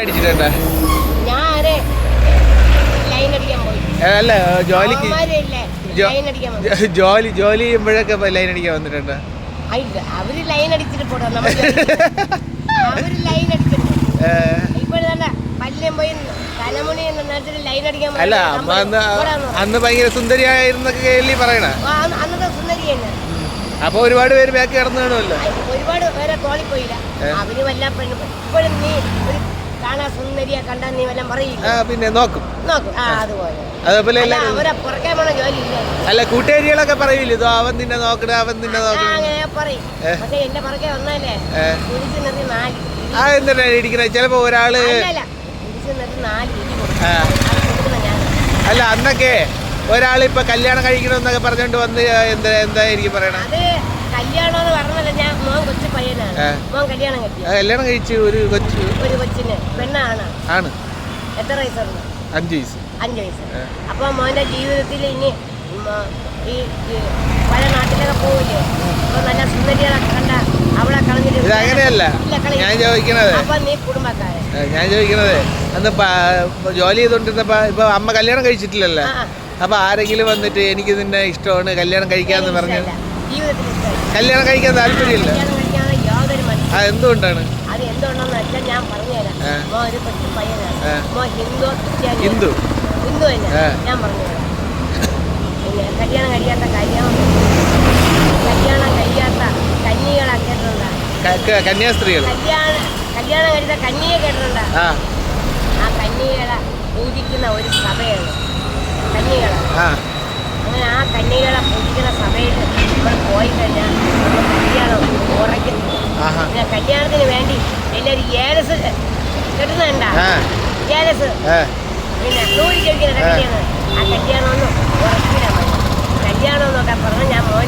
അടിച്ചിട്ടുണ്ടോ? അല്ല ജോലിക്ക് ജോലി ചെയ്യുമ്പോഴൊക്കെ ലൈൻ അടിക്കാൻ വന്നിട്ടുണ്ടോ? അവര് ലൈൻ അടിച്ചിട്ട് പോടാ അവര് ലൈൻ അടിച്ചിട്ട് ഇപ്പോഴല്ല പല്യം പോയി തലമുണി ലൈൻ അടിക്കാൻ. അല്ല അന്ന് ഭയങ്കര സുന്ദരിയായിരുന്നൊക്കെ കേൾവി പറയണ. അന്നത്തെ സുന്ദരി തന്നെ. അപ്പൊ ഒരുപാട് പേര് ബാക്കി കിടന്നു കാണുമല്ലോ. ഒരുപാട് പേരെ തോളി പോയില്ല. അവര് വല്ല പെണ്ണ് ഇപ്പോഴും നീ ഒരു കാണാൻ സുന്ദരിയെ കണ്ടാ നീ വല്ലതും പറയില്ല. പിന്നെ നോക്കും. അതുപോലെ അവരെ പുറകെ പോണ ജോലി ഇല്ല. അല്ല കൂട്ടുകാരികളൊക്കെ പറയില്ല, ഇതോ അവൻ നിന്നെ നോക്കണ അവൻ നിന്നെ നോക്കണ അങ്ങനെ പറയും. പക്ഷെ എന്റെ പുറകെ വന്നാലേ കുരിശ് നിർത്തി 4 എന്തിനാ ഇടിക്കണേ? ചിലപ്പോ ഒരാള് കുരിശ് നിർത്തി 4 ഇടി കൊടുക്കും. അല്ല അന്നൊക്കെ ഒരാളിപ്പൊ കല്യാണം കഴിക്കണമെന്നൊക്കെ പറഞ്ഞോണ്ട് വന്ന് എന്തായിരിക്കും പറയണ? അത് കല്യാണം എന്ന് പറഞ്ഞല്ല, ഞാൻ മോൻ കൊച്ചു പയ്യനാണ്. മോൻ കല്യാണം കഴിച്ചു ഒരു കൊച്ചിന് പെണ്ണാണ്. ആണ്. എത്ര വയസ്സുണ്ട്? 5 വയസ്സ്. 5 വയസ്സ്. അപ്പൊ മോന്റെ ജീവിതത്തിൽ ഇനി ഈ പല നാട്ടിലൊക്കെ പോവില്ലേ, അപ്പൊ നല്ല സുന്ദരികളെ കണ്ട അവളെ കളഞ്ഞിട്ട് അങ്ങനെയല്ല ഞാൻ ചോദിക്കണത്. അപ്പൊ നീ കുടുംബക്കാരൻ. ഞാൻ ചോദിക്കണത് അന്ന് ജോലി ചെയ്തോണ്ടിരുന്നപ്പോ ഇപ്പൊ അമ്മ കല്യാണം കഴിച്ചിട്ടില്ലല്ലോ. അപ്പൊ ആരെങ്കിലും വന്നിട്ട് എനിക്ക് നിന്നെ ഇഷ്ടമാണ് കല്യാണം കഴിക്കാന്ന് പറഞ്ഞു കല്യാണം കഴിക്കാൻ താല്പര്യമില്ല? എന്തുകൊണ്ടാണ്? അത് എന്തുകൊണ്ടെന്ന് വെച്ചാൽ ഞാൻ പറഞ്ഞുതരാം. മോ ഒരു കൊച്ചു പയ്യനാണ്. മോ ഹിന്ദു തന്നെ. ഞാൻ പറഞ്ഞുതരാം. പിന്നെ കല്യാണം കഴിയാത്ത കന്യകളെ കേട്ടിട്ടുണ്ടോ? കന്യാസ്ത്രീകൾ. കല്യാണം കഴിച്ച കന്യയെ കേട്ടിട്ടുണ്ടോ? ആ കന്യകളെ പൂജിക്കുന്ന ഒരു സഭയാണ് കന്യകളെ. അങ്ങനെ ആ കന്യകളെ പൂജിക്കുന്ന സഭയിൽ നമ്മൾ പോയി കഴിഞ്ഞാൽ കല്യാണം ഉറയ്ക്കുന്നു. പിന്നെ കല്യാണത്തിന് വേണ്ടി എല്ലാവരും ഏലസ് കെട്ടുന്നുണ്ടാ. ഏലസ് പിന്നെ 100 ചോദിക്കുന്ന കല്യാണം. ആ കല്യാണം